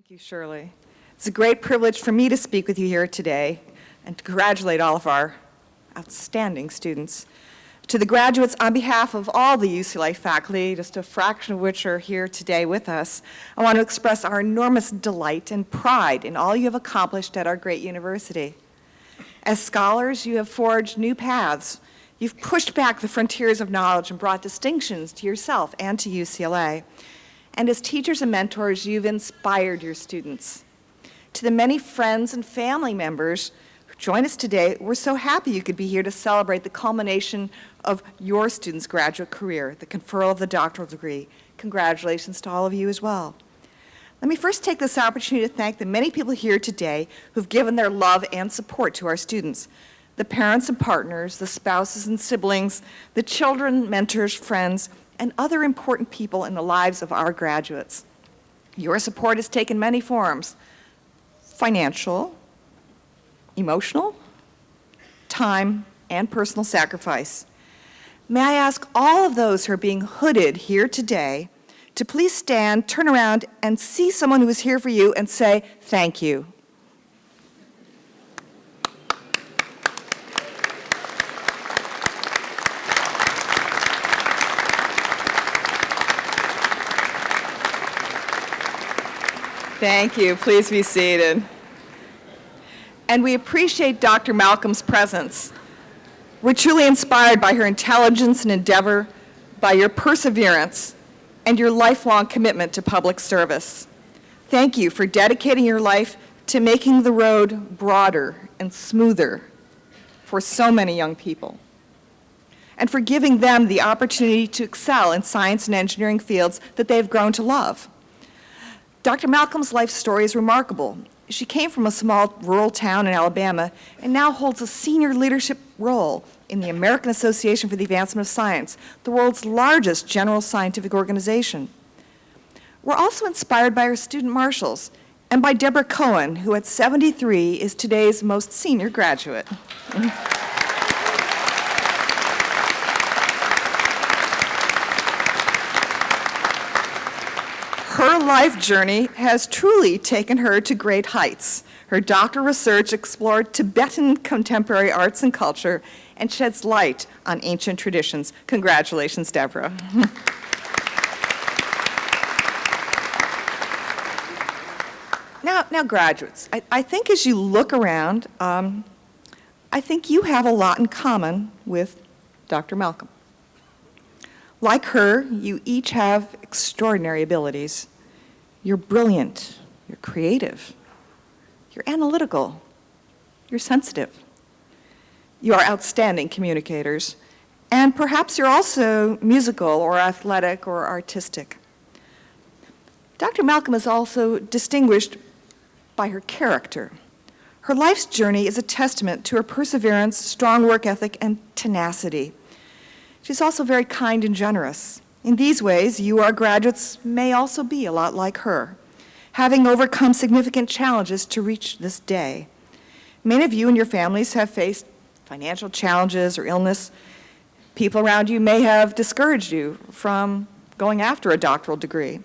Thank you, Shirley. It's a great privilege for me to speak with you here today and to congratulate all of our outstanding students. To the graduates, on behalf of all the UCLA faculty, just a fraction of which are here today with us, I want to express our enormous delight and pride in all you have accomplished at our great university. As scholars, you have forged new paths. You've pushed back the frontiers of knowledge and brought distinctions to yourself and to UCLA. And as teachers and mentors, you've inspired your students. To the many friends and family members who join us today, we're so happy you could be here to celebrate the culmination of your students' graduate career, the conferral of the doctoral degree. Congratulations to all of you as well. Let me first take this opportunity to thank the many people here today who've given their love and support to our students. The parents and partners, the spouses and siblings, the children, mentors, friends, and other important people in the lives of our graduates. Your support has taken many forms: financial, emotional, time, and personal sacrifice. May I ask all of those who are being hooded here today to please stand, turn around, and see someone who is here for you and say thank you. Thank you. Please be seated. And we appreciate Dr. Malcolm's presence. We're truly inspired by her intelligence and endeavor, by your perseverance, and your lifelong commitment to public service. Thank you for dedicating your life to making the road broader and smoother for so many young people, and for giving them the opportunity to excel in science and engineering fields that they've grown to love. Dr. Malcolm's life story is remarkable. She came from a small rural town in Alabama and now holds a senior leadership role in the American Association for the Advancement of Science, the world's largest general scientific organization. We're also inspired by her student marshals and by Deborah Cohen, who at 73 is today's most senior graduate. Her life journey has truly taken her to great heights. Her doctoral research explored Tibetan contemporary arts and culture and sheds light on ancient traditions. Congratulations, Deborah. Now, graduates, I think as you look around, I think you have a lot in common with Dr. Malcolm. Like her, you each have extraordinary abilities. You're brilliant, you're creative, you're analytical, you're sensitive. You are outstanding communicators, and perhaps you're also musical or athletic or artistic. Dr. Malcolm is also distinguished by her character. Her life's journey is a testament to her perseverance, strong work ethic, and tenacity. She's also very kind and generous. In these ways, you, our graduates, may also be a lot like her, having overcome significant challenges to reach this day. Many of you and your families have faced financial challenges or illness. People around you may have discouraged you from going after a doctoral degree.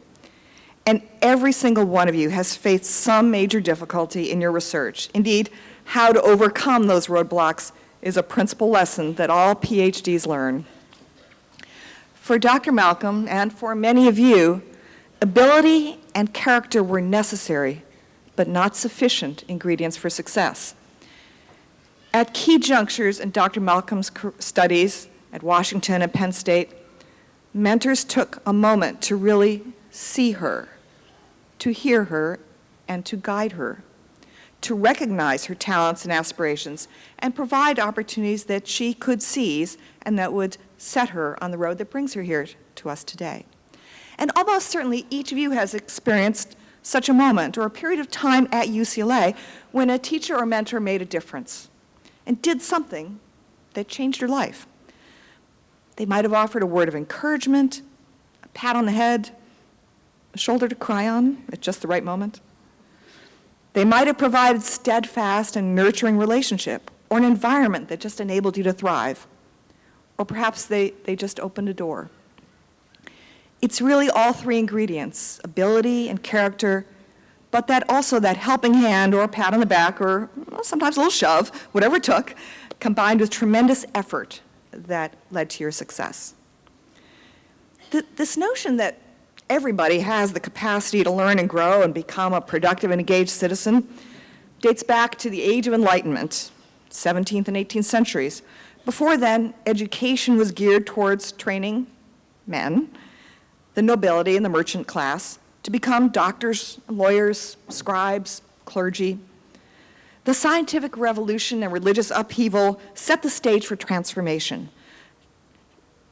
And every single one of you has faced some major difficulty in your research. Indeed, how to overcome those roadblocks is a principal lesson that all PhDs learn. For Dr. Malcolm, and for many of you, ability and character were necessary, but not sufficient ingredients for success. At key junctures in Dr. Malcolm's studies at Washington and Penn State, mentors took a moment to really see her, to hear her, and to guide her, to recognize her talents and aspirations, and provide opportunities that she could seize and that would set her on the road that brings her here to us today. And almost certainly each of you has experienced such a moment or a period of time at UCLA when a teacher or mentor made a difference and did something that changed your life. They might have offered a word of encouragement, a pat on the head, a shoulder to cry on at just the right moment. They might have provided steadfast and nurturing relationship or an environment that just enabled you to thrive. Or perhaps they just opened a door. It's really all three ingredients, ability and character, but that also that helping hand or a pat on the back or sometimes a little shove, whatever it took, combined with tremendous effort that led to your success. This notion that everybody has the capacity to learn and grow and become a productive and engaged citizen dates back to the Age of Enlightenment, 17th and 18th centuries. Before then, education was geared towards training men, the nobility and the merchant class, to become doctors, lawyers, scribes, clergy. The scientific revolution and religious upheaval set the stage for transformation.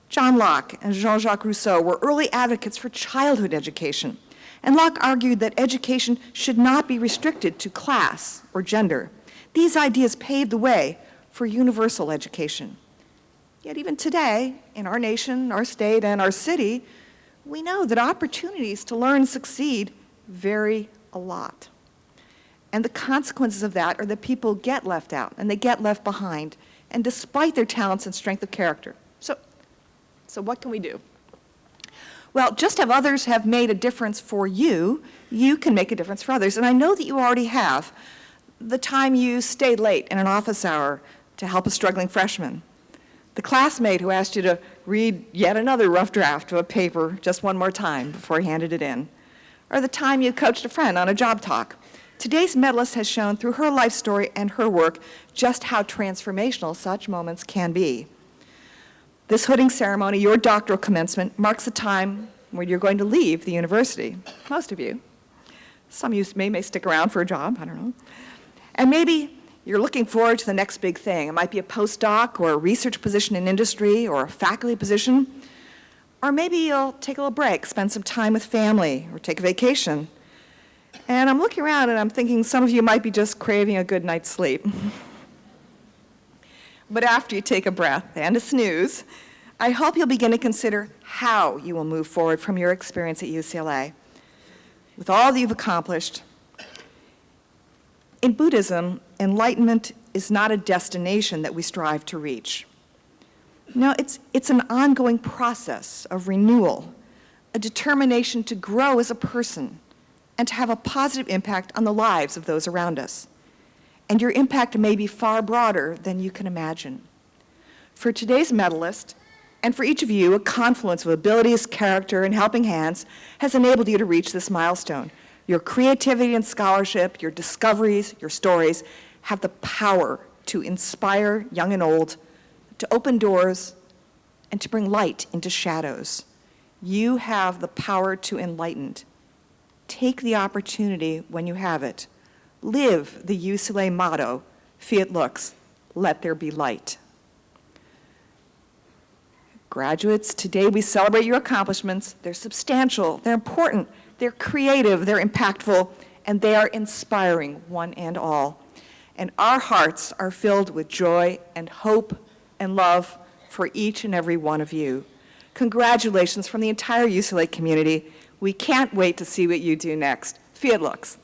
John Locke and Jean-Jacques Rousseau were early advocates for childhood education, and Locke argued that education should not be restricted to class or gender. These ideas paved the way for universal education. Yet even today, in our nation, our state, and our city, we know that opportunities to learn and succeed vary a lot. And the consequences of that are that people get left out and they get left behind, and despite their talents and strength of character. So what can we do? Well, just as others have made a difference for you, you can make a difference for others. And I know that you already have. The time you stayed late in an office hour to help a struggling freshman, the classmate who asked you to read yet another rough draft of a paper just one more time before he handed it in, or the time you coached a friend on a job talk. Today's medalist has shown through her life story and her work just how transformational such moments can be. This hooding ceremony, your doctoral commencement, marks the time when you're going to leave the university. Most of you. Some of you may stick around for a job, I don't know. And maybe you're looking forward to the next big thing. It might be a postdoc or a research position in industry or a faculty position. Or maybe you'll take a little break, spend some time with family, or take a vacation. And I'm looking around and I'm thinking some of you might be just craving a good night's sleep. But after you take a breath and a snooze, I hope you'll begin to consider how you will move forward from your experience at UCLA. With all that you've accomplished, in Buddhism, enlightenment is not a destination that we strive to reach. No, it's an ongoing process of renewal, a determination to grow as a person and to have a positive impact on the lives of those around us. And your impact may be far broader than you can imagine. For today's medalist, and for each of you, a confluence of abilities, character, and helping hands has enabled you to reach this milestone. Your creativity and scholarship, your discoveries, your stories have the power to inspire young and old, to open doors, and to bring light into shadows. You have the power to enlighten. Take the opportunity when you have it. Live the UCLA motto, fiat lux, let there be light. Graduates, today we celebrate your accomplishments. They're substantial, they're important, they're creative, they're impactful, and they are inspiring, one and all. And our hearts are filled with joy and hope and love for each and every one of you. Congratulations from the entire UCLA community. We can't wait to see what you do next. Fiat lux.